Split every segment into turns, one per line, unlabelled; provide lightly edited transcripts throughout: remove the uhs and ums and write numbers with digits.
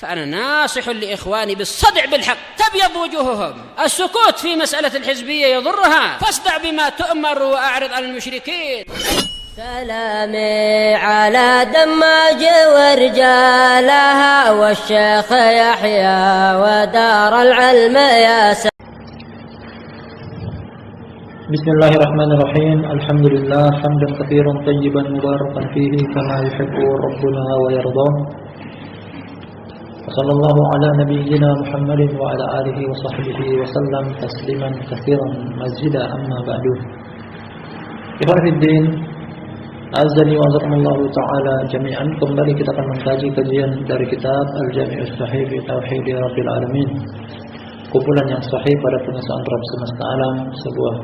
فأنا ناصح لإخواني بالصدع بالحق تبيض وجوههم. السكوت في مسألة الحزبية يضرها، فاصدع بما تؤمر وأعرض عن المشركين.
سلامي على دماج ورجالها والشيخ يحيى ودار العلم يا سلام.
بسم الله الرحمن الرحيم. الحمد لله حمدا كثيرا طيبا مباركا فيه كما يحب ربنا ويرضاه. وصلى الله على نبينا محمد وعلى آله وصحبه وسلم تسليما كثيرا مزيدا. أما بعد، ikhwan fillah, azani wa jazakumullahu taala jami'an. Kembali kita akan mengkaji kajian dari kitab Al-Jami' As-Sahih fi Tauhid Rabbil Alamin, kumpulan yang sahih pada pengesahan Rabb semesta alam, sebuah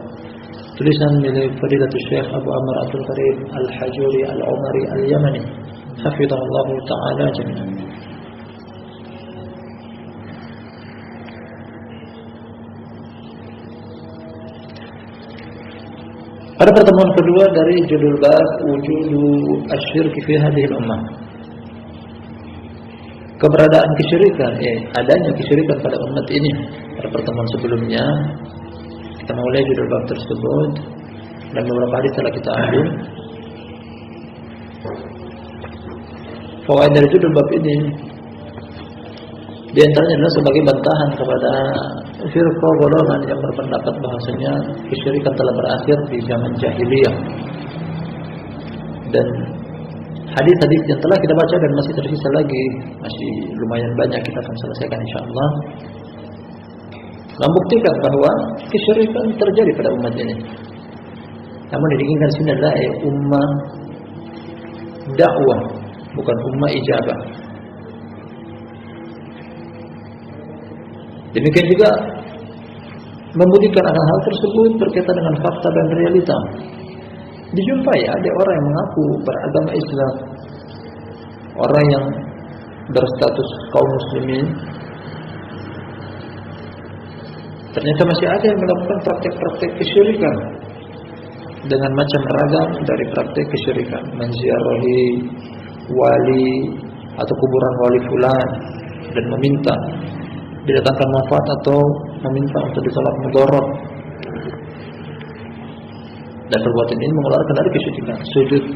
tulisan milik Fadilatul Syekh Abu Amr Abdul Karim Al-Hajuri Al-Umari Al-Yamani, hafizahullahu taala jami'an. Pada pertemuan kedua dari judul bab wujudu asyirk fi hadhihi al-ummah, keberadaan kesyirikan, adanya kesyirikan pada umat ini. Pada pertemuan sebelumnya kita mulai judul bab tersebut dan beberapa hadis telah kita ambil. Fawaid dari judul bab ini di antaranya adalah sebagai bantahan kepada firqah golongan yang berpendapat bahasanya kesyirikan telah berakhir di zaman jahiliyah. Dan hadis-hadis yang telah kita baca dan masih tersisa lagi, masih lumayan banyak, kita akan selesaikan insyaallah, membuktikan bahwa kesyirikan terjadi pada umat ini. Namun yang diinginkan sini adalah ummah dakwah, bukan ummah ijabah. Demikian juga membuktikan akan hal tersebut berkaitan dengan fakta dan realita. Dijumpai ada orang yang mengaku beragama Islam, orang yang berstatus kaum muslimin, ternyata masih ada yang melakukan praktek-praktek kesyirikan dengan macam ragam dari praktek kesyirikan, menziarahi wali atau kuburan wali fulan dan meminta didatangkan manfaat atau meminta untuk ditolak mudarat. Dan perbuatan ini mengeluarkan dari kesyirikan, sujud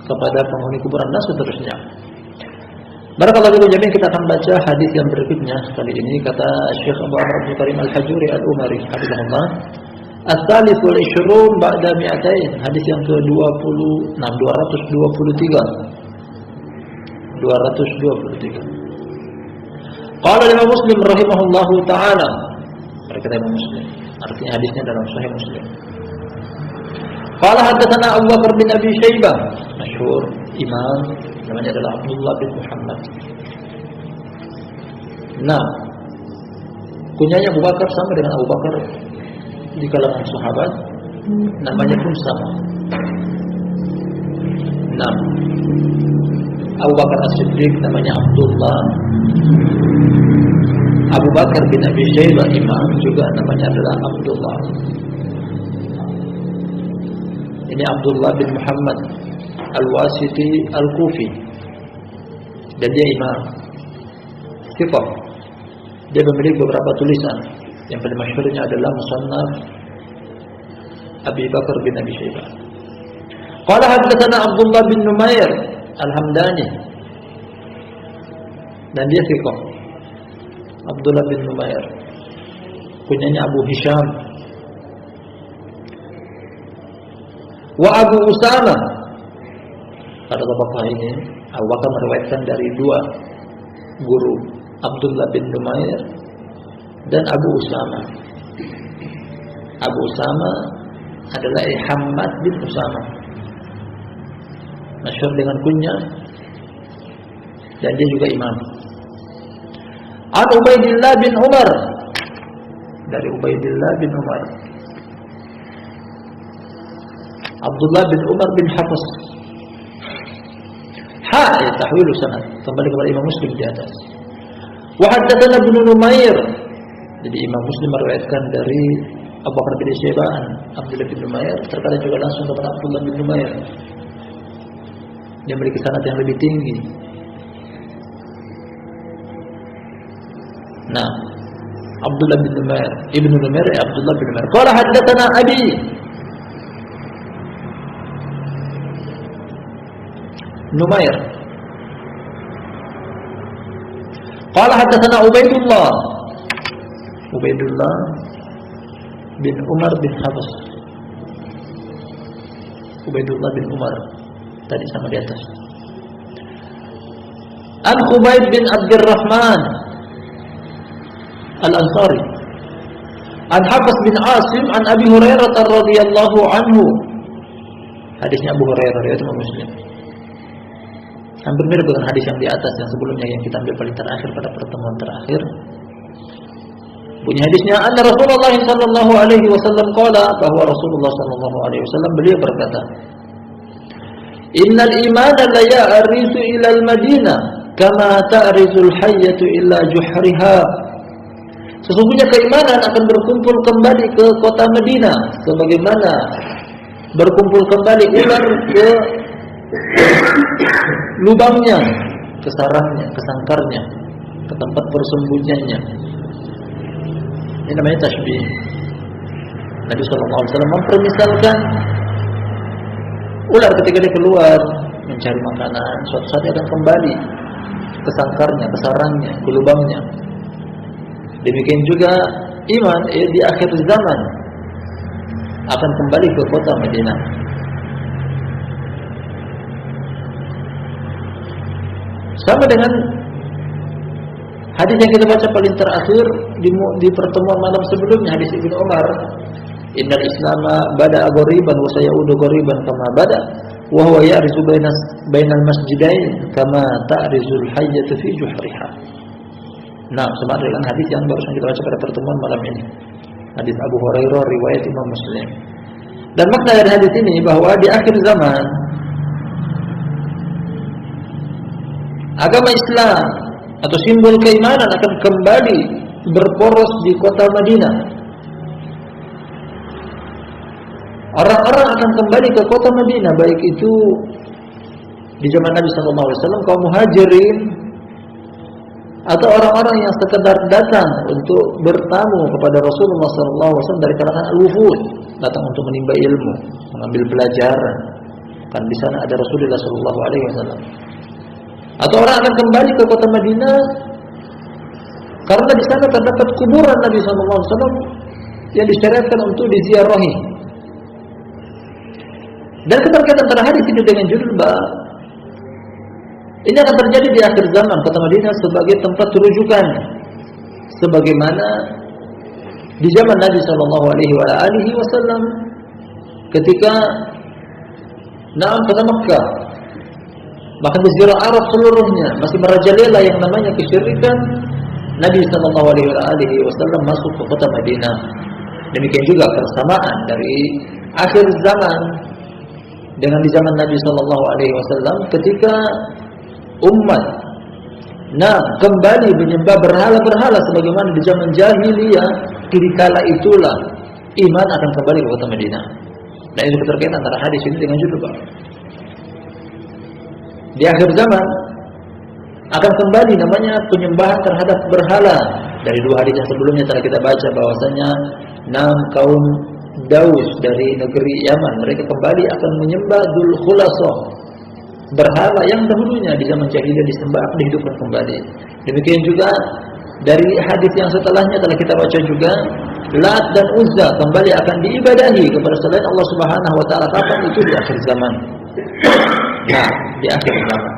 kepada penghuni kuburan dan seterusnya. Barakallahu fiikum jami'an. Kita akan baca hadis yang berikutnya. Kali ini kata Syekh Abu Amr Abdul Karim Al-Hajuri Al-Umari hafizahullah, As-Salisul Ishrun ba'da mi'atain, hadis yang ke-26, 223. Qala Imam Muslim rahimahullahu taala, berkata Imam Muslim, artinya hadisnya dalam Sahih Muslim. Qala haddatsana Abu Bakar bin Abi Syaibah, masyhur imam, namanya adalah Abdullah bin Muhammad. Nah, kunyanya Abu Bakar sama dengan Abu Bakar di kalangan sahabat, namanya pun sama. Nah, Abu Bakar As-Siddiq namanya Abdullah. Abu Bakar bin Abi Syaibah imam juga namanya adalah Abdullah. Ini Abdullah bin Muhammad Al-Wasiti Al-Kufi, dan dia imam thiqah. Dia memiliki beberapa tulisan. Yang paling masyhurnya adalah Musannaf Abi Bakar bin Abi Syaibah. Qala haddatsana Abdullah bin Numair Al-Hamdani, dan dia thiqah. Abdullah bin Numair, kunyanya Abu Hisham. Wa Abu Usama, pada tabaqah ini Abu Bakar meriwayatkan dari dua guru, Abdullah bin Numair dan Abu Usama. Abu Usama adalah Hamad bin Usama, masyhur dengan kunya, dan dia juga imam. An Ubaidillah bin Umar, dari Ubaidillah bin Umar. Abdullah bin Umar bin Hafs. Tahwilu sanad, kembali kepada Imam Muslim di atas. Wa haddatsana Ibnu Numair, jadi Imam Muslim meriwayatkan dari Abu Bakar bin Syaibah, Abdullah bin Numair, terkadang juga langsung kepada Abdullah bin Numair. Dia memiliki sanad yang lebih tinggi. Nah, Abdullah bin Numair, Ibnu Numair, Abdullah bin Numair. Qala haddatsana Abi. Numair. Qala haddatsana Ubaidullah. Ubaidullah bin Umar bin Habs. Ubaidullah bin Umar. Tadi sama di atas. An Khubayb bin Abdurrahman Al-Ansari. An Habs bin Asim an Abi Hurairah radhiyallahu anhu. Hadisnya Abu Hurairah riwayat Muslim. Hampir mirip dengan hadis yang di atas yang sebelumnya yang kita ambil paling terakhir pada pertemuan terakhir. Bunyi hadisnya anna Rasulullah sallallahu alaihi wasallam qala, bahwa Rasulullah sallallahu alaihi wasallam beliau berkata, "Innal imana la ya'rizu ila al-Madinah kama ta'rizul hayyatu ila juhriha." Sesungguhnya keimanan akan berkumpul kembali ke kota Madinah sebagaimana berkumpul kembali ular ke lubangnya, ke sarangnya, ke sangkarnya, ke tempat bersembunyinya. Ini namanya tashbih. Nabi SAW mempermisalkan ular ketika dia keluar mencari makanan, suatu saat dia akan kembali ke sangkarnya, ke sarangnya, ke lubangnya. Demikian juga iman di akhir zaman akan kembali ke kota Madinah. Sama dengan hadis yang kita baca paling terakhir di pertemuan malam sebelumnya, hadis Ibnu Umar, "Innal Islama bada'a ghariban wa sayaudu ghariban kama bada, wa huwa ya'rizu bainal masjidain kama ta'rizul hayyatu fi juhriha." Nah, sama dengan hadis yang barusan kita baca pada pertemuan malam ini. Hadis Abu Hurairah riwayat Imam Muslim. Dan makna dari hadis ini bahwa di akhir zaman agama Islam atau simbol keimanan akan kembali berporos di kota Madinah. Orang-orang akan kembali ke kota Madinah, baik itu di zaman Nabi SAW kaum muhajirin atau orang-orang yang sekedar datang untuk bertamu kepada Rasulullah SAW dari kalangan al-wufud, datang untuk menimba ilmu, mengambil pelajaran. Kan di sana ada Rasulullah SAW. Atau orang akan kembali ke kota Madinah karena di sana terdapat kuburan Nabi SAW yang disyariatkan untuk diziarahi. Dan keterkaitan antara hadis ini dengan judul bab ini akan terjadi di akhir zaman, kota Madinah sebagai tempat rujukan, sebagaimana di zaman Nabi SAW ketika kota Makkah, bahkan di Jazirah Arab seluruhnya masih merajalela yang namanya kesyirikan, Nabi SAW masuk ke kota Madinah. Demikian juga persamaan dari akhir zaman dengan di zaman Nabi SAW ketika umat kembali menyembah berhala-berhala sebagaimana di zaman jahiliyah, di kala itulah iman akan kembali ke kota Madinah. Dan itu terkait antara hadis ini dengan judul bab. Di akhir zaman akan kembali namanya penyembahan terhadap berhala. Dari dua hadis yang sebelumnya telah kita baca bahwasanya kaum Daus dari negeri Yaman, mereka kembali akan menyembah Dzul Khulasah, berhala yang dahulunya di zaman jahiliyah disembah, dihidupkan kembali. Demikian juga dari hadis yang setelahnya telah kita baca juga, Lat dan Uzza kembali akan diibadahi kepada selain Allah Subhanahu wa taala. Kapan itu? Di akhir zaman. Nah, di akhir zaman.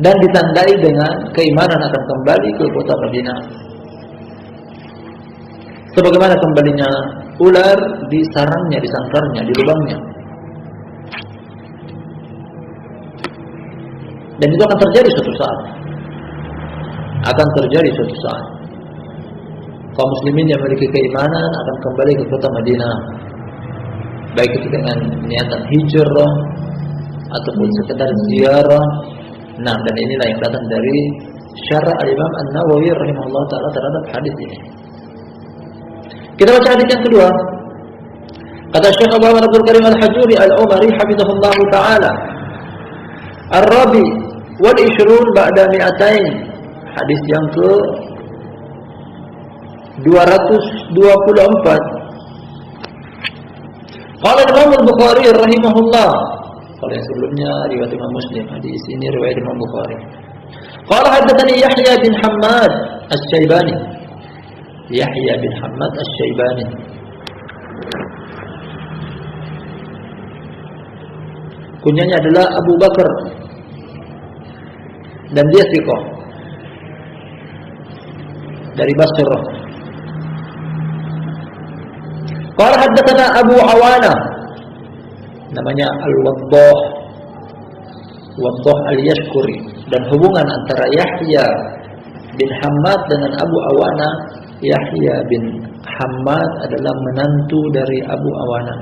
Dan ditandai dengan keimanan akan kembali ke kota Madinah. Sebagaimana kembalinya ular di sarangnya, di sangkarnya, di lubangnya. Dan itu akan terjadi suatu saat. Akan terjadi suatu saat. Kaum muslimin yang memiliki keimanan akan kembali ke kota Madinah, baik itu dengan niatan hijrah ataupun sekedar ziarah. Nah, dan inilah yang datang dari syarah al-Imam An-Nawawi rahimahullah ta'ala terhadap hadis ini. Kita baca hadis yang kedua. Kata Syekh Abu Bakar Abdul Karim Al-Hajuri Al-Umari hafizahullah ta'ala, Ar-Rabi wal 20 ba'da 200. Hadis yang ke 224. Qala Imam Al-Bukhari rahimahullah. Kalau yang sebelumnya riwayat Imam Muslim, hadis ini riwayat Imam Bukhari. Qala haddatsani Yahya bin Hammad Asy-Syaibani. Yahya bin Hammad Asy-Syaibani. Kunyanya adalah Abu Bakar dan dia thiqah dari Basrah. Qala haddatsana Abu Awana, namanya Al-Waddah, Waddah Al-Yashkuri, dan hubungan antara Yahya bin Hammad dengan Abu Awana, Yahya bin Hammad adalah menantu dari Abu Awana,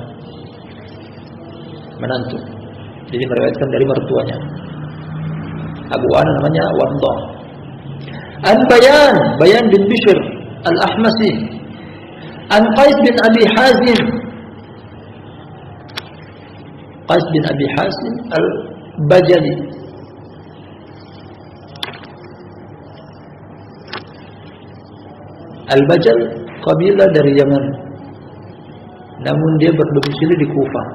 menantu. Jadi meriwayatkan dari mertuanya. Abu Awana namanya Waddah. An Bayan bin Bishr Al-Ahmasi, An Qais bin Abi Hazim, Qais bin Abi Hazim Al-Bajali. Al-Bajal kabilah dari Yaman, namun dia berdomisili di Kufah.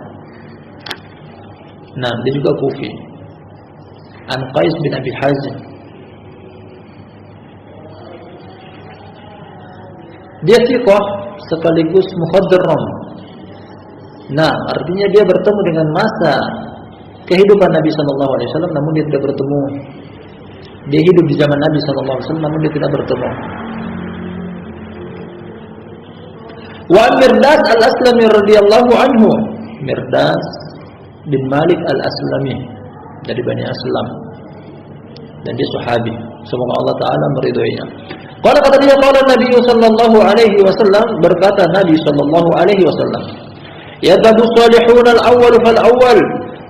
Nah, dia juga Kufi. An Qais bin Abi Hazim. Dia thiqah sekaligus mukhadram. Nah, artinya dia bertemu dengan masa kehidupan Nabi sallallahu alaihi wasallam, namun dia tidak bertemu. Dia hidup di zaman Nabi sallallahu alaihi wasallam, namun dia tidak bertemu. Wa Mirdas Al-Aslami radhiyallahu anhu. Mirdas bin Malik Al-Aslami dari Bani Aslam, dan dia sahabi. Semoga Allah Ta'ala meridhoinya. Qala kata dia, qala Nabi sallallahu alaihi wasallam, berkata Nabi sallallahu alaihi wasallam, yadhabu salihun al-awwal fal-awwal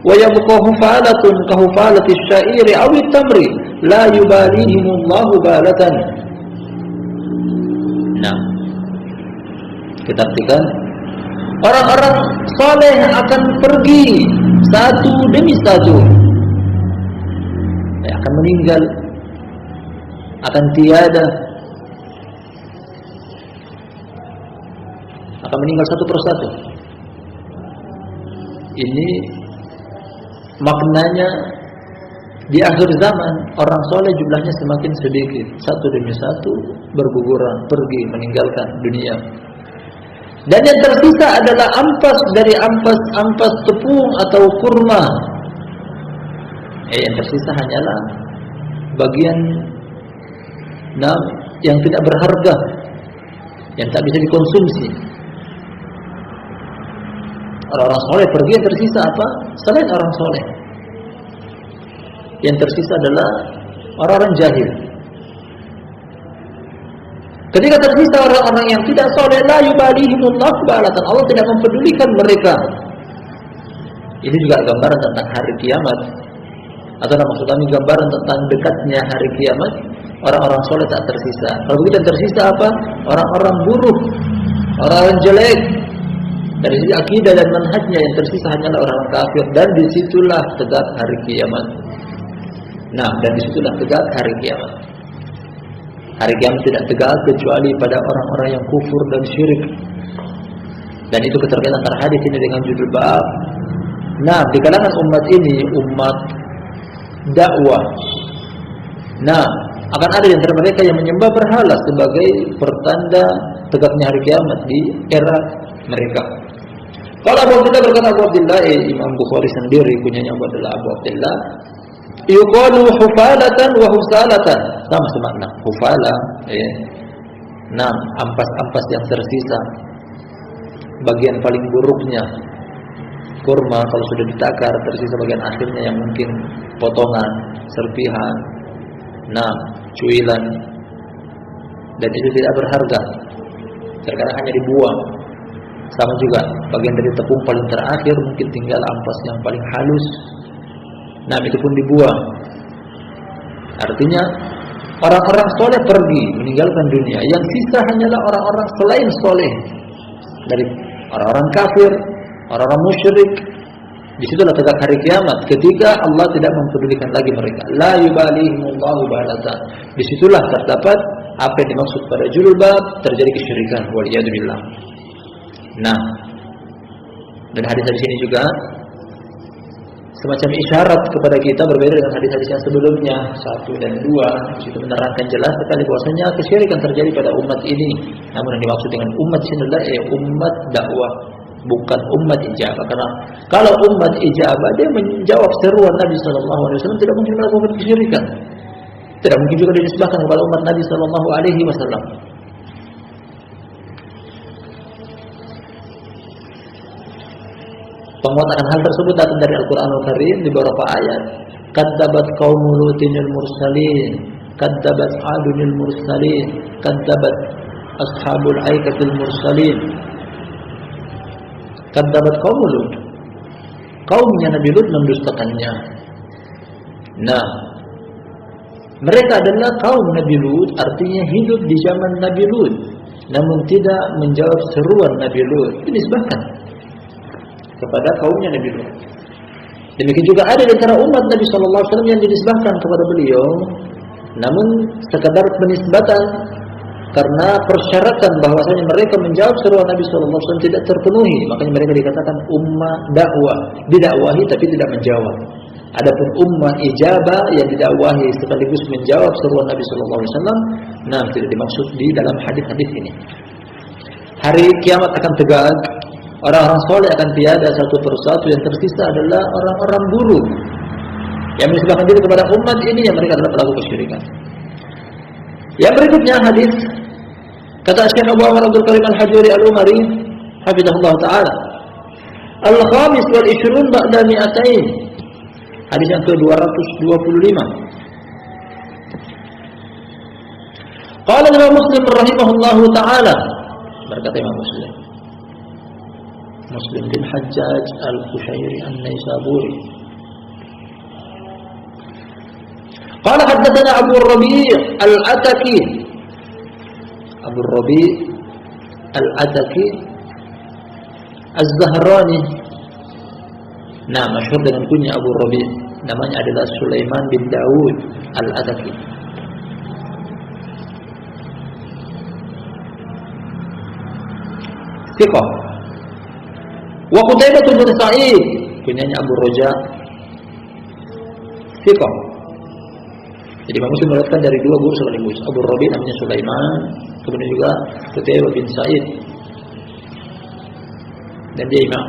wa yabqa hufalatun ka hufalati asy-sya'iri aw at-tamri la yubalihimullahu balatan. Nah, kita artikan, orang-orang saleh akan pergi satu demi satu, akan meninggal, akan tiada, akan meninggal satu persatu. Ini maknanya di akhir zaman orang soleh jumlahnya semakin sedikit, satu demi satu berguguran, pergi meninggalkan dunia. Dan yang tersisa adalah ampas dari ampas tepung atau kurma. Yang tersisa hanyalah bagian yang tidak berharga, yang tak bisa dikonsumsi. Orang-orang soleh pergi, yang tersisa apa? Selain orang soleh, yang tersisa adalah orang-orang jahil. Ketika tersisa orang-orang yang tidak soleh, la yubalihimullah balatan, Allah tidak mempedulikan mereka. Ini juga gambaran tentang hari kiamat, atau maksud kami gambaran tentang dekatnya hari kiamat. Orang-orang soleh tak tersisa. Kalau begitu yang tersisa apa? Orang-orang buruk, orang-orang jelek. Dari sisi akidah dan manhajnya, yang tersisa hanyalah orang-orang kafir. Dan disitulah tegak hari kiamat. Nah, dan disitulah tegak hari kiamat. Hari kiamat tidak tegak kecuali pada orang-orang yang kufur dan syirik. Dan itu keterkaitan antara hadis ini dengan judul bab. Nah, di kalangan umat ini, umat dakwah, nah, akan ada di antara mereka yang menyembah berhala sebagai pertanda tegaknya hari kiamat di era mereka. Kalau Abu Abdullah berkata, Abu Abdullah, Imam Bukhari sendiri punyanya Abu Abdullah, yuqalu hufalatan wa husalatan, sama semakna. Hufala, nah, ampas-ampas yang tersisa, bagian paling buruknya. Kurma kalau sudah ditakar, tersisa bagian akhirnya yang mungkin potongan, serpihan, nah, cuilan, dan itu tidak berharga, terkadang hanya dibuang. Sama juga bagian dari tepung paling terakhir, mungkin tinggal ampas yang paling halus, nah, itu pun dibuang. Artinya orang-orang soleh pergi meninggalkan dunia, yang sisa hanyalah orang-orang selain soleh, dari orang-orang kafir, orang-orang musyrik. Disitulah tegak hari kiamat, ketika Allah tidak mempedulikan lagi mereka. La yubalihimullahu balatan. Disitulah terdapat apa yang dimaksud pada julbab terjadi kesyirikan waliyadzubillah. Nah, dan hadis-hadis ini juga semacam isyarat kepada kita berbeda dengan hadis-hadis yang sebelumnya 1 dan 2. Itu menerangkan jelas sekali bahwasanya kesyirikan terjadi pada umat ini. Namun yang dimaksud dengan umat ini adalah umat dakwah, bukan umat ijabah. Karena kalau umat ijabah dia menjawab seruan Nabi SAW, tidak mungkin melakukan kesyirikan. Tidak mungkin juga dinisbahkan kepada umat Nabi SAW. Penguat akan hal tersebut datang dari Al-Quranul Karim di beberapa ayat. Kadzabat qaumul lutinil mursalin, kadzabat adunil mursalin, kadzabat ashabul aikatil mursalin. Kadzabat qaumul Lut, kaumnya Nabi Lut mendustakannya. Nah, mereka adalah kaum Nabi Lut, artinya hidup di zaman Nabi Lut, namun tidak menjawab seruan Nabi Lut. Dinisbahkan kepada kaumnya Nabi Lut. Demikian juga ada di antara umat Nabi SAW yang dinisbahkan kepada beliau, namun sekadar penisbatan karena persyaratan bahwasanya mereka menjawab seruan Nabi SAW tidak terpenuhi, makanya mereka dikatakan ummah dakwah, didakwahi tapi tidak menjawab. Adapun ummah ijabah yang didakwahi sekaligus menjawab seruan Nabi SAW, nah tidak dimaksud di dalam hadis-hadis ini. Hari kiamat akan tegak, orang-orang soleh akan tiada satu persatu, yang tersisa adalah orang-orang buruk yang menisbahkan diri kepada umat ini, yang mereka adalah pelaku kesyirikan. Yang berikutnya hadis kata Syekh Abu Amr Abdul Karim Al-Hajuri Al-Umari hafizahullah taala, al-khamis wal 20 ba'da mi'atain, hadis yang ke-225. Qala Imam Muslim rahimahullahu taala, berkata Imam Muslim bin Hajjaj Al-Qushairi An-Naisaburi, qala haddatsana Abu Rabi' Al-Ataki, Abu Rabi' Al-Ataki Az-Zahrani. Nah, masyhur dengan kunya Abu Rabi', namanya adalah Sulaiman bin Daud Al-Ataki. Thiqah. Wa Qutaibah bin Sa'id, kunyanya Abu Raja, thiqah. Jadi Imam Muslim meriwayatkan dari dua guru sekaligus. Abu Rabi' namanya Sulaiman, kemudian juga Qutaibah bin Sa'id, dan dia imam.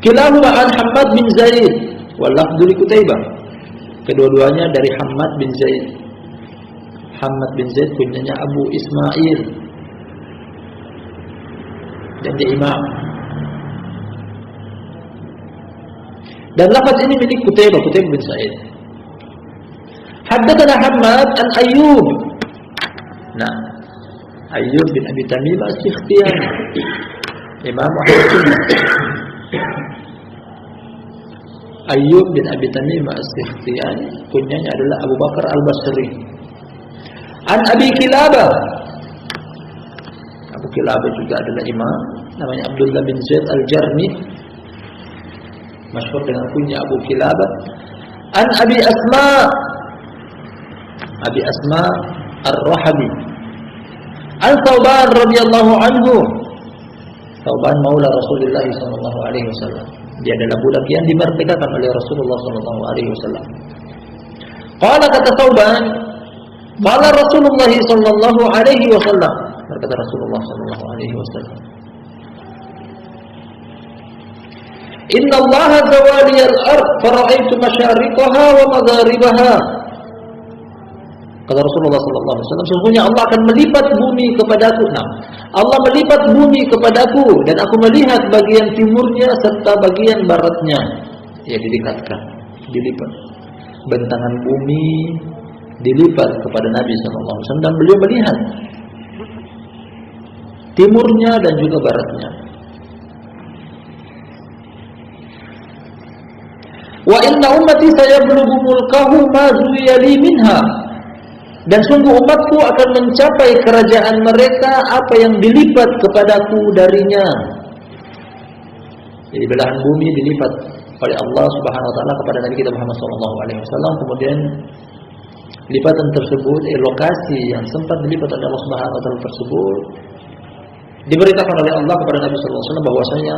Kilahuma an Hammad bin Zaid wal lafdhu li Qutaibah. Kedua-duanya dari Hammad bin Zaid. Hammad bin Zaid kunyanya Abu Ismail, dan dia imam. Dan lafaz ini milik Qutaibah bin Sa'id. Haddatsana Hammad an Ayyub. Nah, Ayyub bin Abi Tamimah As-Sikhtiyani, Imam Ahmad Sunnah. Ayyub bin Abi Tamimah As-Sikhtiyani kunyanya adalah Abu Bakar Al-Basri. An Abi Kilabah. Abu Kilabah juga adalah imam, namanya Abdullah bin Zaid Al-Jarmi, masyhur dengan kunya Abu Kilabah. An Abi Asma Ar-Rahabi. An Thawban radhiyallahu anhu. Thawban maula Rasulullah sallallahu alaihi wasallam. Dia adalah budak yang dimerdekakan oleh Rasulullah sallallahu alaihi wasallam. Qala kata Thawban, qala Rasulullah sallallahu alaihi wasallam, berkata Rasulullah sallallahu alaihi wasallam, Inna Allah zawali al-ard fara'aitu masyariqaha wa magharibaha. Kata Rasulullah sallallahu alaihi wasallam, sesungguhnya Allah akan melipat bumi kepadaku. Nah, Allah melipat bumi kepadaku dan aku melihat bagian timurnya serta bagian baratnya. Ya, didekatkan, dilipat. Bentangan bumi dilipat kepada Nabi sallallahu alaihi wasallam dan beliau melihat timurnya dan juga baratnya. Wa inna ummati sayablughu mulkahu ma zuwiyali minha. Dan sungguh umatku akan mencapai kerajaan mereka apa yang dilipat kepadaku darinya. Jadi belahan bumi dilipat oleh Allah Subhanahu wa taala kepada Nabi kita Muhammad sallallahu alaihi wasallam, kemudian lipatan tersebut, lokasi yang sempat dilipat oleh Allah Subhanahu wa taala tersebut diberitakan oleh Allah kepada Nabi sallallahu alaihi wasallam bahwasanya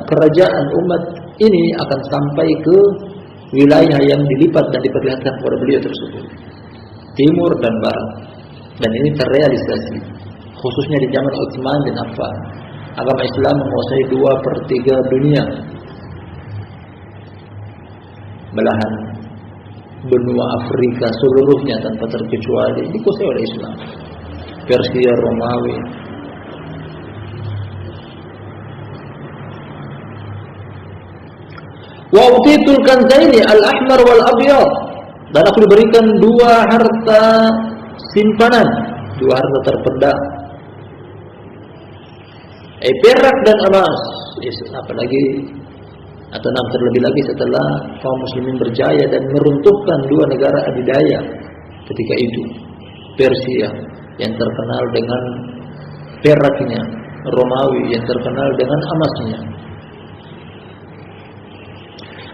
kerajaan umat ini akan sampai ke wilayah yang dilipat dan diperlihatkan kepada beliau tersebut, timur dan barat. Dan ini terrealisasi khususnya di zaman Utsman bin Affan. Agama Islam menguasai 2/3 dunia, belahan benua Afrika seluruhnya tanpa terkecuali dikuasai oleh Islam. Persia, Romawi. Wa utitul kanzaini al-ahmar wal abyad, dan aku diberikan 2 harta simpanan, 2 harta terpendam, perak dan emas. Apalagi atau terlebih lagi setelah kaum muslimin berjaya dan meruntuhkan 2 negara adidaya ketika itu, Persia yang terkenal dengan peraknya, Romawi yang terkenal dengan emasnya.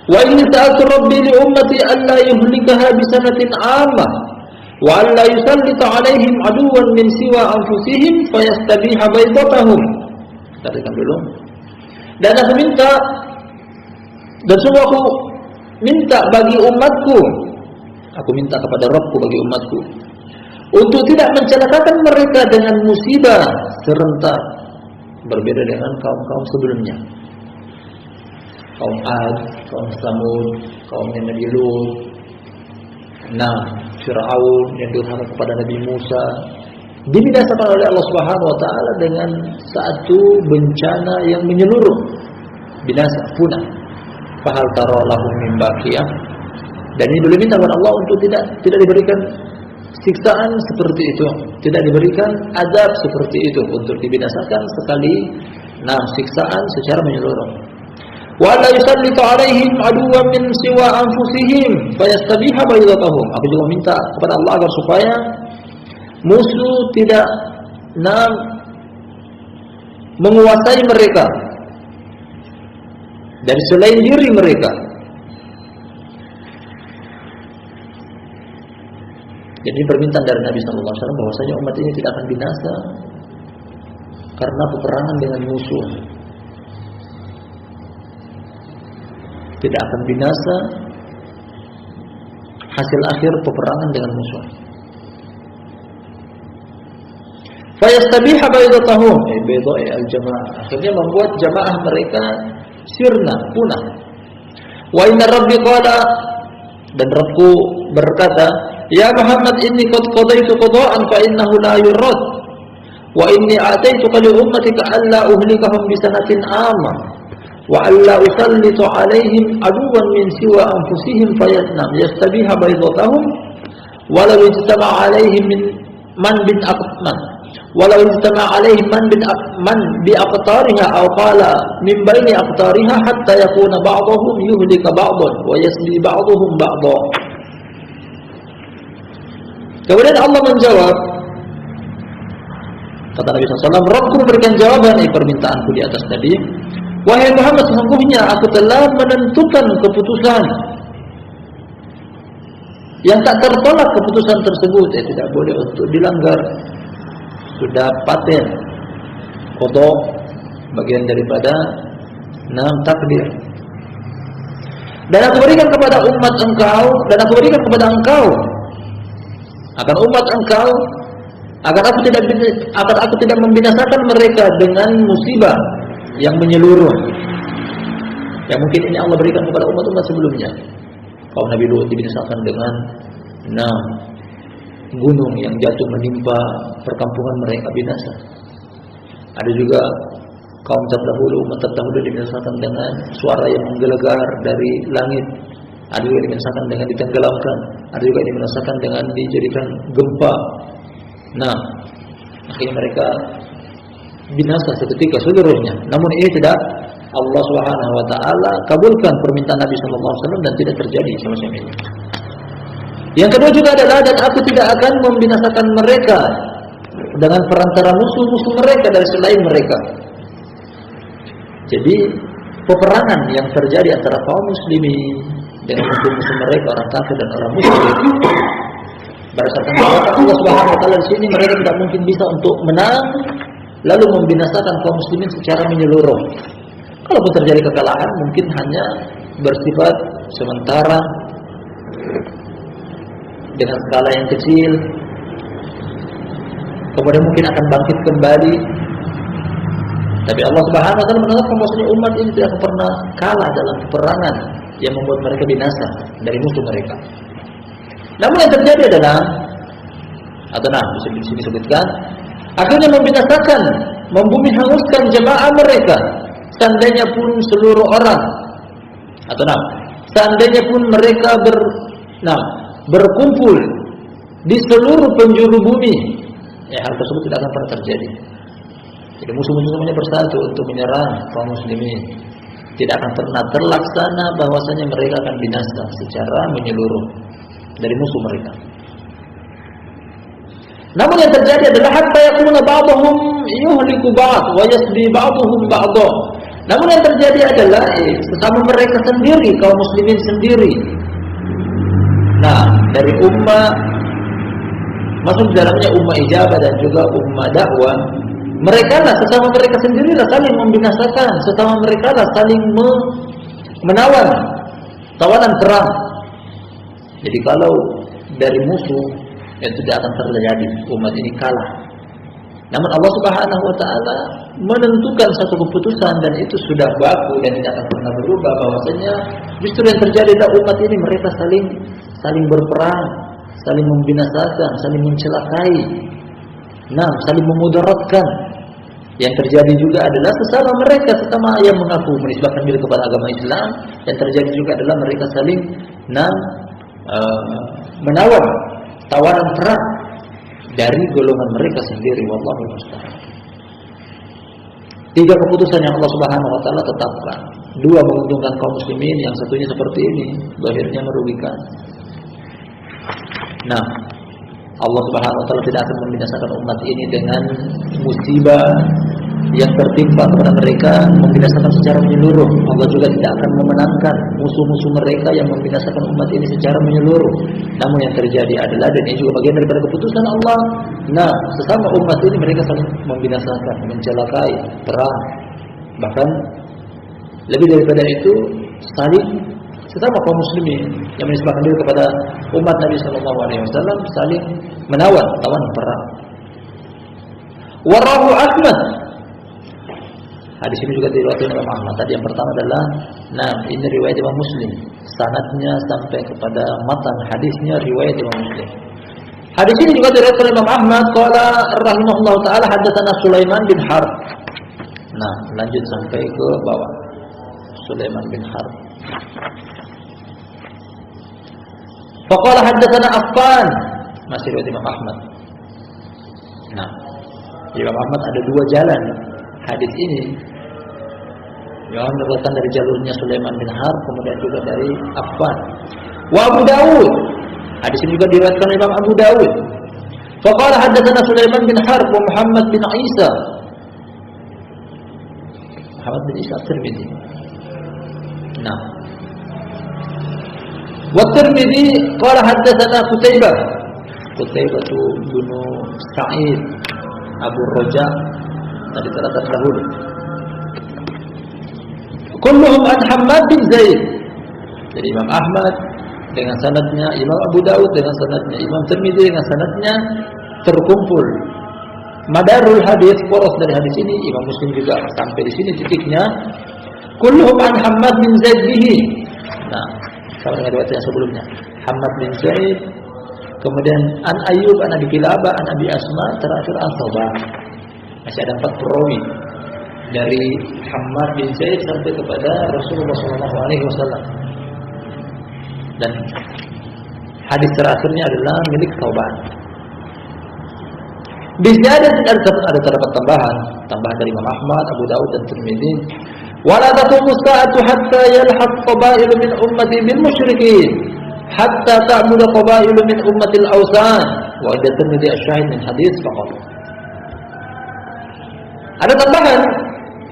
Wa inni ta'atu rabbi li ummati alla yuhlikaha bi sanatin 'ammah wa alla yusallita 'alaihim aduwan min siwa anfusihim fayastabiha baydatahum. Katakan dulu. Dan aku minta, dan sungguh aku minta bagi umatku, aku minta kepada Rabbku bagi umatku untuk tidak mencelakakan mereka dengan musibah serentak, berbeda dengan kaum-kaum sebelumnya. Kaum Ad, kaum Samud, kaum Nabi Lut, Fir'aun yang durhaka kepada Nabi Musa, dibinasakan oleh Allah Subhanahu wa taala dengan satu bencana yang menyeluruh, binasa, punah. Fahal tara lahum min baqiyah. Dan ini beliau minta kepada Allah untuk tidak diberikan siksaan seperti itu, tidak diberikan azab seperti itu, untuk dibinasakan sekali siksaan secara menyeluruh. Wa la yusallitu 'alaihim aduwwan min siwa anfusihim fayastabiha baydatahum. Aku juga minta kepada Allah agar supaya musuh tidak menguasai mereka dari selain diri mereka. Jadi permintaan dari Nabi sallallahu alaihi wasallam bahwasanya umat ini tidak akan binasa karena peperangan dengan musuh. Tidak akan binasa hasil akhir peperangan dengan musuh. Fayastabiha baydatahum, bayda'i al-jamaah. Akhirnya membuat jamaah mereka sirna, punah. Wa inna rabbi qala, dan Rabbku berkata, ya Muhammad, inni qad qadaitu qada'an fa innahu la yurad. Wa inni a'taituka li ummatika alla uhlikahum bi sanatin 'ammah wa alla usallitu 'alaihim aduwan min siwa anfusihim yastabiha baydatahum walau ijtama'a 'alaihim man bin aqman walau ijtama'a 'alaihim man bi aqtariha aw qala min baini aqtariha hatta yakuna ba'dhum yuhlika ba'dhan wa yasbi ba'dhum ba'dhan. Kemudian Allah menjawab, kata Nabi SAW, Rabbku memberikan jawaban permintaanku di atas tadi. Wahai Muhammad, sesungguhnya aku telah menentukan keputusan yang tak tertolak. Keputusan tersebut tidak boleh untuk dilanggar. Sudah paten, qada, bagian daripada takdir. Dan aku berikan kepada umat engkau, dan aku berikan kepada engkau akan umat engkau, agar aku tidak membinasakan mereka dengan musibah yang menyeluruh. Yang mungkin ini Allah berikan kepada umat-umat sebelumnya. Kaum Nabi Lut dibinasakan dengan gunung yang jatuh menimpa perkampungan mereka, binasa. Ada juga kaum terdahulu, umat terdahulu dibinasakan dengan suara yang menggelegar dari langit. Ada juga dibinasakan dengan ditenggelamkan. Ada juga dibinasakan dengan dijadikan gempa. Akhirnya mereka binasa seketika seluruhnya. Namun ini tidak, Allah Subhanahu wa taala kabulkan permintaan Nabi sallallahu alaihi wasallam dan tidak terjadi semacam ini. Yang kedua juga adalah, dan aku tidak akan membinasakan mereka dengan perantara musuh-musuh mereka dari selain mereka. Jadi peperangan yang terjadi antara kaum muslimin dengan musuh-musuh mereka, orang kafir dan orang musyrik. Berdasarkan kata Allah Subhanahu wa taala di sini, mereka tidak mungkin bisa untuk menang lalu membinasakan kaum muslimin secara menyeluruh. Kalaupun terjadi kekalahan mungkin hanya bersifat sementara dengan skala yang kecil, kemudian mungkin akan bangkit kembali. Tapi Allah Subhanahu wa taala menetapkan bahwasanya umat ini tidak akan pernah kalah dalam peperangan yang membuat mereka binasa dari musuh mereka. Namun yang terjadi adalah, di sini disebutkan, akhirnya membinasakan, membumi hanguskan jemaah mereka. Seandainya pun seluruh orang, seandainya pun mereka berkumpul di seluruh penjuru bumi, hal tersebut tidak akan pernah terjadi. Jadi musuh-musuh semuanya bersatu untuk menyerang kaum muslimin. Tidak akan pernah terlaksana bahwasanya mereka akan binasa secara menyeluruh dari musuh mereka. Namun yang terjadi adalah hatta yakuna ba'dhum yuhliku ba'd wa yasbi ba'dhum ba'dha. Namun yang terjadi adalah sesama mereka sendiri, kaum muslimin sendiri. Dari ummah, masuk dalamnya ummah ijabah dan juga ummah dakwah, mereka lah sesama mereka sendirilah saling membinasakan, sesama mereka lah saling menawan tawanan perang. Jadi kalau dari musuh itu tidak akan terjadi umat ini kalah. Namun Allah Subhanahu wa taala menentukan satu keputusan dan itu sudah baku dan tidak akan pernah berubah, bahwasanya justru yang terjadi adalah umat ini mereka saling berperang, saling membinasakan, saling mencelakai, saling memudaratkan. Yang terjadi juga adalah sesama mereka, sesama yang mengaku menisbahkan diri kepada agama Islam, yang terjadi juga adalah mereka saling menawan tawaran perang dari golongan mereka sendiri. Wallahu musta'an. 3 keputusan yang Allah Subhanahu wa taala tetapkan. 2 menguntungkan kaum muslimin, yang satunya seperti ini, zahirnya merugikan. Allah Subhanahu wa taala tidak akan membinasakan umat ini dengan musibah yang tertimpa kepada mereka, membinasakan secara menyeluruh. Allah juga tidak akan memenangkan musuh-musuh mereka yang membinasakan umat ini secara menyeluruh. Namun yang terjadi adalah, dan ini juga bagian daripada keputusan Allah, sesama umat ini mereka saling membinasakan, mencelakai, perang. Bahkan lebih daripada itu, saling sesama kaum muslimin yang menisbahkan diri kepada umat Nabi sallallahu alaihi wasallam saling menawan tawanan perang. Warahu Ahmad. Hadis ini juga diriwayatkan oleh Ahmad. Tadi yang pertama adalah ini riwayat Imam Muslim. Sanadnya sampai kepada matan hadisnya riwayat Imam Muslim. Hadis ini juga diriwayatkan oleh Imam Ahmad, qala rahimahullahu taala haddatsana Sulaiman bin Harb. Lanjut sampai ke bawah. Sulaiman bin Harb. Faqala haddatsana Affan, masih riwayat Imam Ahmad. Imam Ahmad ada 2 jalan hadis ini. Yang diriwayatkan dari jalurnya Sulaiman bin Harb, kemudian juga dari Affan. Wa Abu Dawud. Hadis ini juga diriwayatkan oleh Imam Abu Dawud. Faqala haddatsana Sulaiman bin Harb wa Muhammad bin Isa. Muhammad bin Isa Tirmidzi. Wa Tirmidzi qala haddatsana Qutaibah bin Sa'id Abu Raja, tadi telah terdahulu. Kulluhum an Hammad bin Zaid. Jadi Imam Ahmad dengan sanadnya, Imam Abu Dawud dengan sanadnya, Imam Tirmidzi dengan sanadnya terkumpul. Madarul hadis, poros dari hadis ini, Imam Muslim juga sampai di sini titiknya. Kulluhum an Hammad bin Zaid bihi. Sama dengan riwayat yang sebelumnya. Hammad bin Zaid, kemudian an Ayyub, an Abi Kilabah, an Abi Asma, terakhir Al-Sabah. Masih ada 4 perawi dari Hammad bin Zaid sampai kepada Rasulullah SAW. Dan hadis terakhirnya adalah milik Tauban. Bisa ada terdapat tambahan dari Imam Ahmad, Abu Dawud dan Tirmidzi. Wala taqumu as-sa'atu hatta yalhaq qaba'il min ummati bil musyrikin hatta ta'budu qaba'il min ummati al-awsan. Wa idza Tirmidzi asy-syahid min hadis faqat. Ada tambahan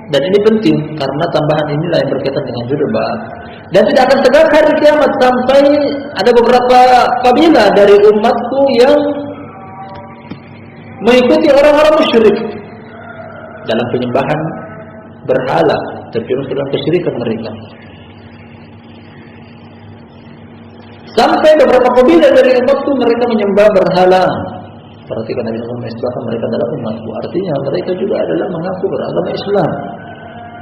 Dan ini penting karena tambahan inilah yang berkaitan dengan judul bab. Dan tidak akan tegak hari kiamat sampai ada beberapa kabilah dari umatku yang mengikuti orang-orang musyrik dalam penyembahan berhala, terjerumus dalam kesyirikan mereka. Sampai beberapa kabilah dari umatku mereka menyembah berhala. Perhatikan Nabi SAW mengistilahkan mereka adalah umatku. Artinya mereka juga adalah mengaku beragama Islam.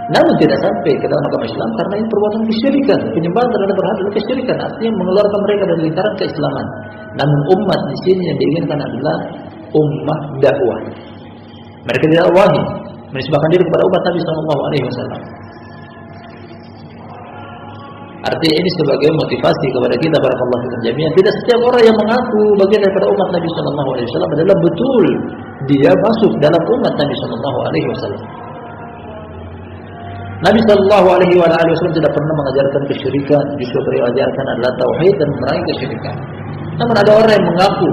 Namun tidak sampai ke dalam agama Islam karena ini perbuatan kesyirikan. Penyembahan terhadap berhala adalah kesyirikan. Artinya mengeluarkan mereka dari lingkaran keislaman. Namun umat di sini yang diinginkan adalah ummah dakwah. Mereka didakwahi, menisbahkan diri kepada umat Nabi SAW. Artinya ini sebagai motivasi kepada kita barakallahu fikum jami'an. Tidak setiap orang yang mengaku bagian daripada umat Nabi SAW adalah betul dia masuk dalam umat Nabi SAW. Nabi SAW tidak pernah mengajarkan kesyirikan, justru beliau ajarkan adalah tauhid dan memerangi kesyirikan. Namun ada orang yang mengaku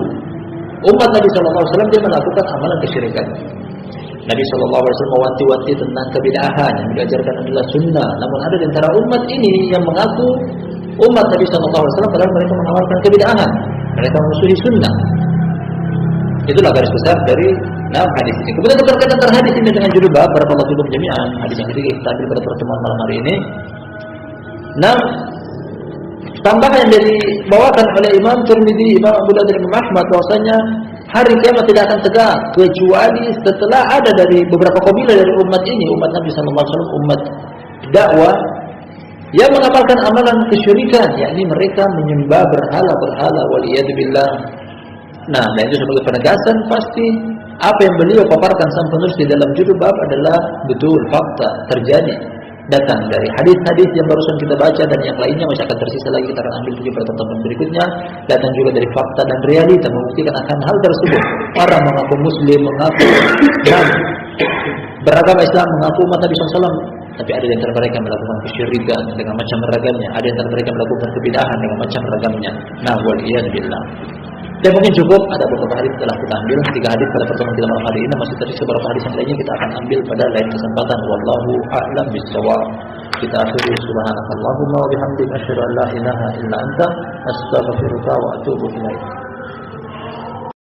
umat Nabi SAW dia melakukan amalan kesyirikan. Nabi SAW mewanti-wanti tentang kebid'ahan yang diajarkan adalah sunnah. Namun ada di antara umat ini yang mengaku umat Nabi SAW padahal mereka mengamalkan kebid'ahan. Mereka memusuhi sunnah. Itulah garis besar dari hadis ini. Kemudian berkaitan antara hadis ini dengan judul bab barakallahu fikum jami'an. Hadis yang ketiga kita ambil pada pertemuan malam hari ini. Tambahan yang dibawakan oleh Imam Tirmidzi, Imam Abu Dawud dan Imam Ahmad bahwasanya hari kiamat tidak akan tegak kecuali setelah ada dari beberapa kabilah dari umat ini, umat Nabi SAW, umat dakwah yang mengamalkan amalan kesyirikan, yakni mereka menyembah berhala-berhala waliyadzubillah. Nah, dan itu sebagai penegasan pasti apa yang beliau paparkan sang penulis di dalam judul bab adalah betul fakta terjadi. Datang dari hadis-hadis yang barusan kita baca dan yang lainnya masih akan tersisa lagi, kita akan ambil pada pertemuan berikutnya. Datang juga dari fakta dan realita membuktikan akan hal tersebut. Orang mengaku muslim, mengaku beragama Islam, mengaku umat Nabi SAW, tapi ada di antara mereka yang melakukan kesyirikan dengan macam ragamnya, ada di antara mereka yang melakukan kebid'ahan dengan macam ragamnya. Nah, waliyadzubillah. Dan mungkin cukup ada beberapa hadis telah kita ambil, 3 hadis pada pertemuan kita malam hari ini, masih tersisa beberapa hadis yang lainnya kita akan ambil pada lain kesempatan. Wallahu a'lam bishawab. Kita akhiri subhanakallahumma wa bihamdika asyhadu an la ilaha illa anta astaghfiruka wa atubu ilaik.